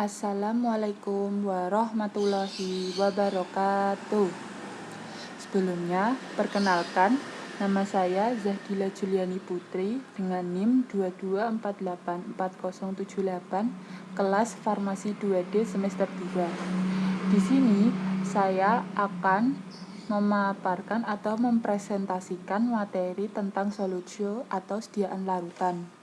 Assalamualaikum warahmatullahi wabarakatuh. Sebelumnya, perkenalkan, nama saya Zahdila Juliani Putri dengan NIM 224840878, kelas Farmasi 2D semester 3. Di sini, saya akan memaparkan atau mempresentasikan materi tentang solutio atau sediaan larutan.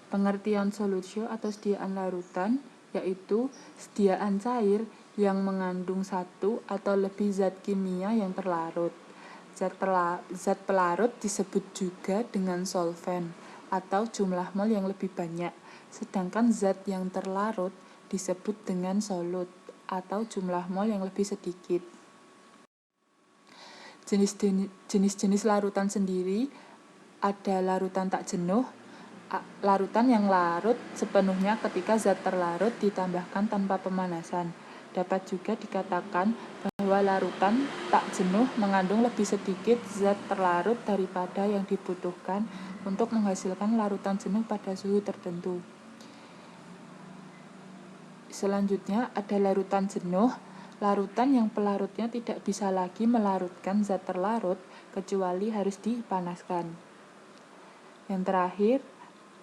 Pengertian solutio atau sediaan larutan yaitu sediaan cair yang mengandung satu atau lebih zat kimia yang terlarut. Zat pelarut disebut juga dengan solven atau jumlah mol yang lebih banyak, sedangkan zat yang terlarut disebut dengan solut atau jumlah mol yang lebih sedikit. Jenis-jenis larutan sendiri ada larutan tak jenuh, larutan yang larut sepenuhnya ketika zat terlarut ditambahkan tanpa pemanasan. Dapat juga dikatakan bahwa larutan tak jenuh mengandung lebih sedikit zat terlarut daripada yang dibutuhkan untuk menghasilkan larutan jenuh pada suhu tertentu. Selanjutnya ada larutan jenuh, larutan yang pelarutnya tidak bisa lagi melarutkan zat terlarut kecuali harus dipanaskan. Yang terakhir,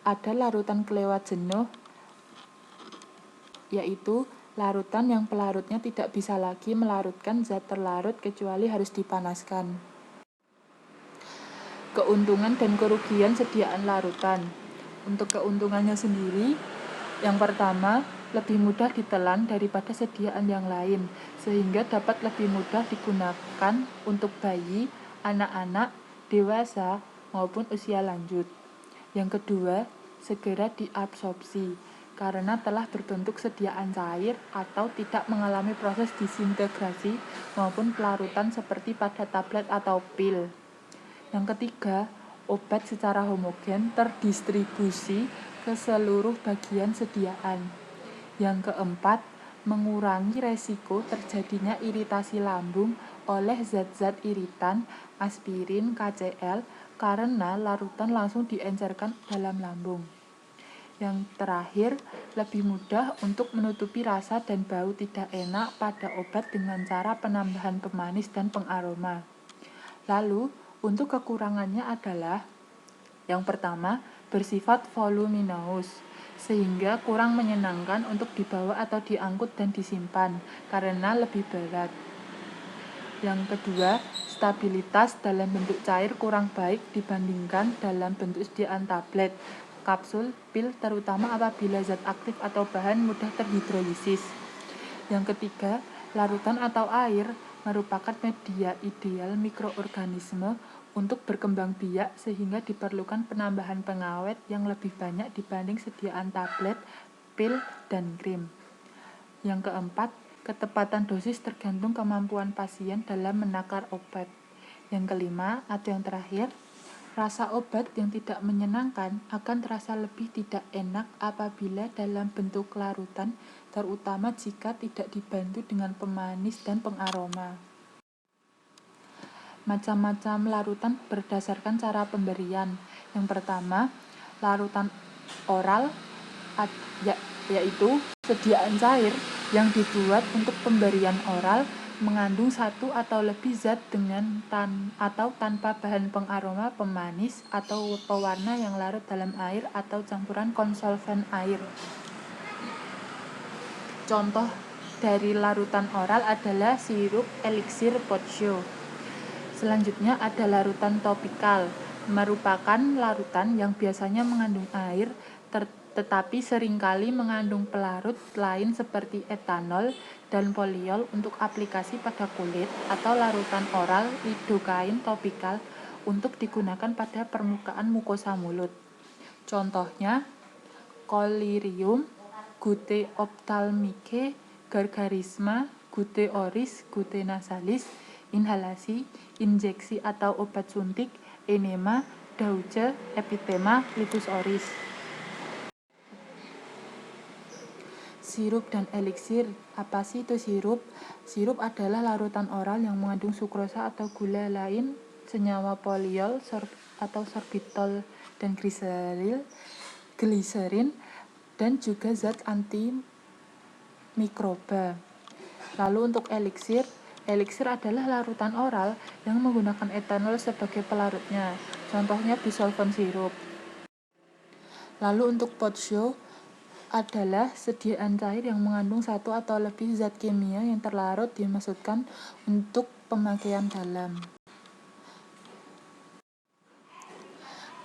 ada larutan kelewat jenuh, yaitu larutan yang pelarutnya tidak bisa lagi melarutkan zat terlarut kecuali harus dipanaskan. Keuntungan dan kerugian sediaan larutan. Untuk keuntungannya sendiri, yang pertama, lebih mudah ditelan daripada sediaan yang lain, sehingga dapat lebih mudah digunakan untuk bayi, anak-anak, dewasa, maupun usia lanjut. Yang kedua, segera diabsorpsi karena telah berbentuk sediaan cair atau tidak mengalami proses disintegrasi maupun pelarutan seperti pada tablet atau pil. Yang ketiga, obat secara homogen terdistribusi ke seluruh bagian sediaan. Yang keempat, mengurangi resiko terjadinya iritasi lambung oleh zat-zat iritan, aspirin, KCl, karena larutan langsung diencerkan dalam lambung. Yang terakhir, lebih mudah untuk menutupi rasa dan bau tidak enak pada obat dengan cara penambahan pemanis dan pengaroma. Lalu, untuk kekurangannya adalah yang pertama, bersifat voluminous, sehingga kurang menyenangkan untuk dibawa atau diangkut dan disimpan karena lebih berat. Yang kedua, stabilitas dalam bentuk cair kurang baik dibandingkan dalam bentuk sediaan tablet, kapsul, pil, terutama apabila zat aktif atau bahan mudah terhidrolisis. Yang ketiga, larutan atau air merupakan media ideal mikroorganisme untuk berkembang biak sehingga diperlukan penambahan pengawet yang lebih banyak dibanding sediaan tablet, pil, dan krim. Yang keempat, ketepatan dosis tergantung kemampuan pasien dalam menakar obat. Yang kelima, atau yang terakhir, rasa obat yang tidak menyenangkan akan terasa lebih tidak enak apabila dalam bentuk larutan, terutama jika tidak dibantu dengan pemanis dan pengaroma. Macam-macam larutan berdasarkan cara pemberian. Yang pertama, larutan oral, yaitu sediaan cair yang dibuat untuk pemberian oral mengandung satu atau lebih zat dengan atau tanpa bahan pengaroma, pemanis, atau pewarna yang larut dalam air atau campuran konsolven air. Contoh dari larutan oral adalah sirup eliksir potsio. Selanjutnya ada larutan topikal, merupakan larutan yang biasanya mengandung air tetapi seringkali mengandung pelarut lain seperti etanol dan poliol untuk aplikasi pada kulit, atau larutan oral lidokain topikal untuk digunakan pada permukaan mukosa mulut. Contohnya Collyrium, Gute ophthalmicae, Gargarisma, Gute oris, Gute nasalis, inhalasi, injeksi atau obat suntik, enema, dauce, epitema, lupus oris. Sirup dan eliksir. Apa sih itu sirup? Sirup adalah larutan oral yang mengandung sukrosa atau gula lain, senyawa poliol atau sorbitol dan gliserin dan juga zat antimikroba. Lalu untuk eliksir adalah larutan oral yang menggunakan etanol sebagai pelarutnya, contohnya bisolven sirup. Lalu untuk potsho adalah sediaan cair yang mengandung satu atau lebih zat kimia yang terlarut dimaksudkan untuk pemakaian dalam.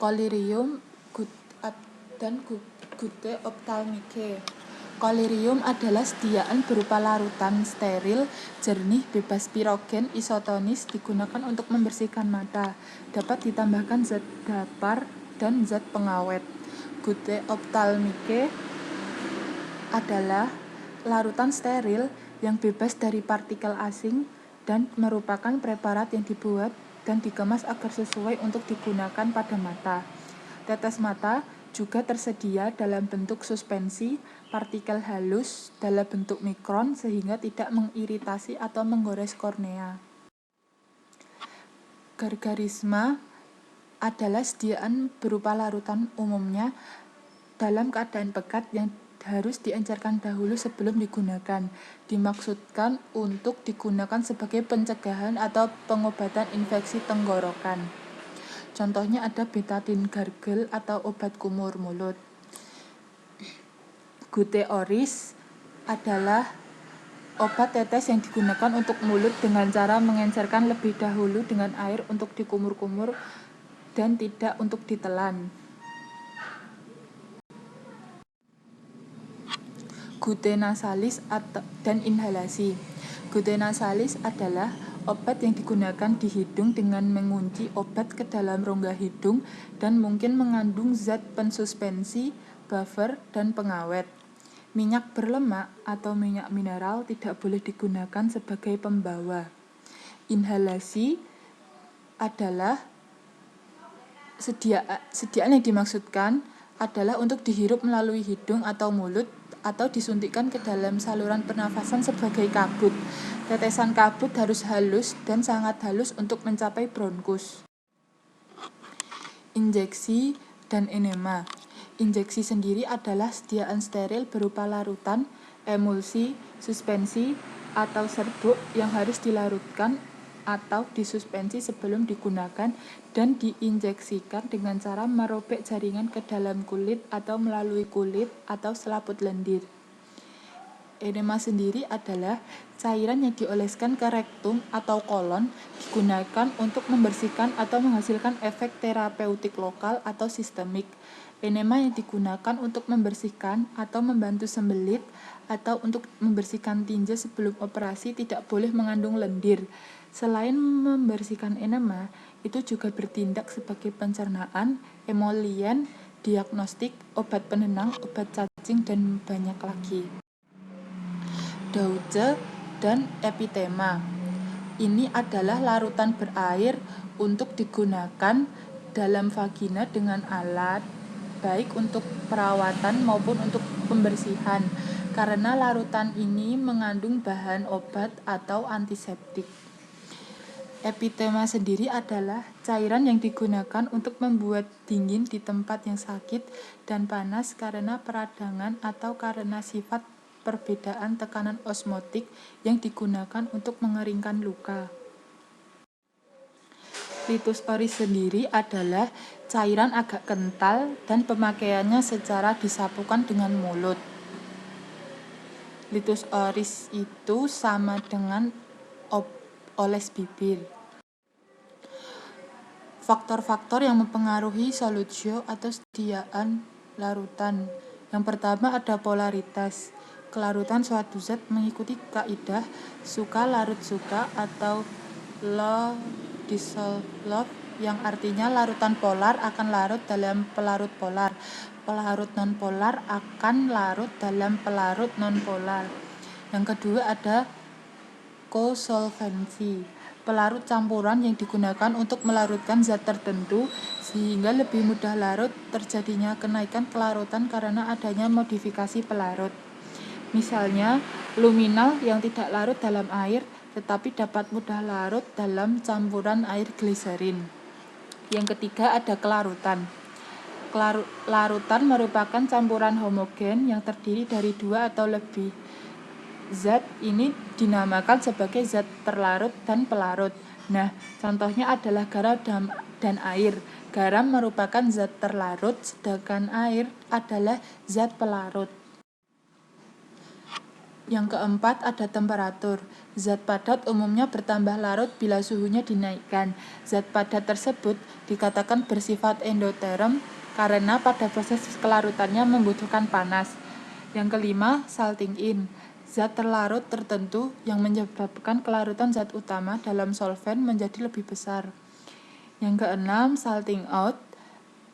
Collyrium dan Gute ophthalmicae. Collyrium adalah sediaan berupa larutan steril, jernih, bebas pirogen, isotonis, digunakan untuk membersihkan mata. Dapat ditambahkan zat dapar dan zat pengawet. Gute ophthalmicae adalah larutan steril yang bebas dari partikel asing dan merupakan preparat yang dibuat dan dikemas agar sesuai untuk digunakan pada mata. Tetes mata juga tersedia dalam bentuk suspensi partikel halus dalam bentuk mikron sehingga tidak mengiritasi atau menggores kornea. Gargarisma adalah sediaan berupa larutan umumnya dalam keadaan pekat yang harus diencerkan dahulu sebelum digunakan. Dimaksudkan untuk digunakan sebagai pencegahan atau pengobatan infeksi tenggorokan. Contohnya ada betadine gargle atau obat kumur mulut. Gute oris adalah obat tetes yang digunakan untuk mulut dengan cara mengencerkan lebih dahulu dengan air untuk dikumur-kumur dan tidak untuk ditelan. Gute nasalis dan inhalasi. Gute nasalis adalah obat yang digunakan di hidung dengan mengunci obat ke dalam rongga hidung dan mungkin mengandung zat pensuspensi, buffer, dan pengawet. Minyak berlemak atau minyak mineral tidak boleh digunakan sebagai pembawa. Inhalasi adalah sediaan yang dimaksudkan adalah untuk dihirup melalui hidung atau mulut atau disuntikkan ke dalam saluran pernafasan sebagai kabut. Tetesan kabut harus halus dan sangat halus untuk mencapai bronkus. Injeksi dan enema. Injeksi sendiri adalah sediaan steril berupa larutan, emulsi, suspensi, atau serbuk yang harus dilarutkan atau disuspensi sebelum digunakan dan diinjeksikan dengan cara merobek jaringan ke dalam kulit atau melalui kulit atau selaput lendir. Enema sendiri adalah cairan yang dioleskan ke rektum atau kolon, digunakan untuk membersihkan atau menghasilkan efek terapeutik lokal atau sistemik. Enema yang digunakan untuk membersihkan atau membantu sembelit atau untuk membersihkan tinja sebelum operasi tidak boleh mengandung lendir. Selain membersihkan enema, itu juga bertindak sebagai pencernaan, emolien, diagnostik, obat penenang, obat cacing, dan banyak lagi. Dauche dan epitema. Ini adalah larutan berair untuk digunakan dalam vagina dengan alat, baik untuk perawatan maupun untuk pembersihan, karena larutan ini mengandung bahan obat atau antiseptik. Epitema sendiri adalah cairan yang digunakan untuk membuat dingin di tempat yang sakit dan panas karena peradangan atau karena sifat perbedaan tekanan osmotik yang digunakan untuk mengeringkan luka. Litus oris sendiri adalah cairan agak kental dan pemakaiannya secara disapukan dengan mulut. Litus oris itu sama dengan oles bibir. Faktor-faktor yang mempengaruhi solutio atau sediaan larutan. Yang pertama ada polaritas. Kelarutan suatu zat mengikuti kaidah suka larut suka atau law dissolve love, yang artinya larutan polar akan larut dalam pelarut polar, pelarut nonpolar akan larut dalam pelarut nonpolar. Yang kedua ada kosolvensi, pelarut campuran yang digunakan untuk melarutkan zat tertentu sehingga lebih mudah larut. Terjadinya kenaikan kelarutan karena adanya modifikasi pelarut. Misalnya, luminal yang tidak larut dalam air tetapi dapat mudah larut dalam campuran air gliserin. Yang ketiga ada kelarutan. Larutan merupakan campuran homogen yang terdiri dari 2 atau lebih. Zat ini dinamakan sebagai zat terlarut dan pelarut. Nah, contohnya adalah garam dan air. Garam merupakan zat terlarut, sedangkan air adalah zat pelarut. Yang keempat ada temperatur. Zat padat umumnya bertambah larut bila suhunya dinaikkan. Zat padat tersebut dikatakan bersifat endoterm karena pada proses kelarutannya membutuhkan panas. Yang kelima, salting in. Zat terlarut tertentu yang menyebabkan kelarutan zat utama dalam solvent menjadi lebih besar. Yang keenam, salting out.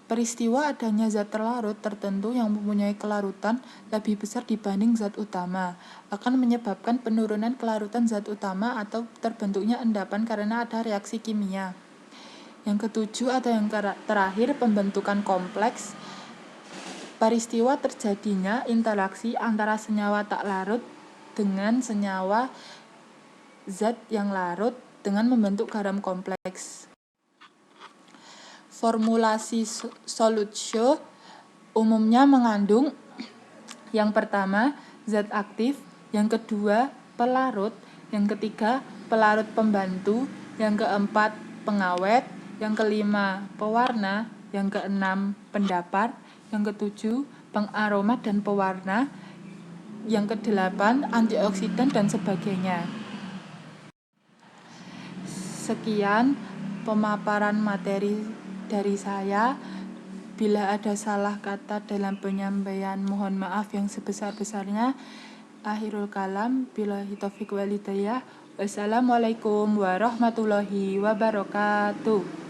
Peristiwa adanya zat terlarut tertentu yang mempunyai kelarutan lebih besar dibanding zat utama akan menyebabkan penurunan kelarutan zat utama atau terbentuknya endapan karena ada reaksi kimia. Yang ketujuh atau yang terakhir, pembentukan kompleks. Peristiwa terjadinya interaksi antara senyawa tak larut dengan senyawa zat yang larut dengan membentuk garam kompleks. Formulasi solutio umumnya mengandung yang pertama, zat aktif, yang kedua, pelarut, yang ketiga, pelarut pembantu, yang keempat, pengawet, yang kelima, pewarna, yang keenam, pendapar, yang ketujuh, pengaroma dan pewarna, yang kedelapan, antioksidan dan sebagainya. Sekian pemaparan materi dari saya. Bila ada salah kata dalam penyampaian, mohon maaf yang sebesar-besarnya. Akhirul kalam, billahi taufiq wal hidayah. Wassalamualaikum warahmatullahi wabarakatuh.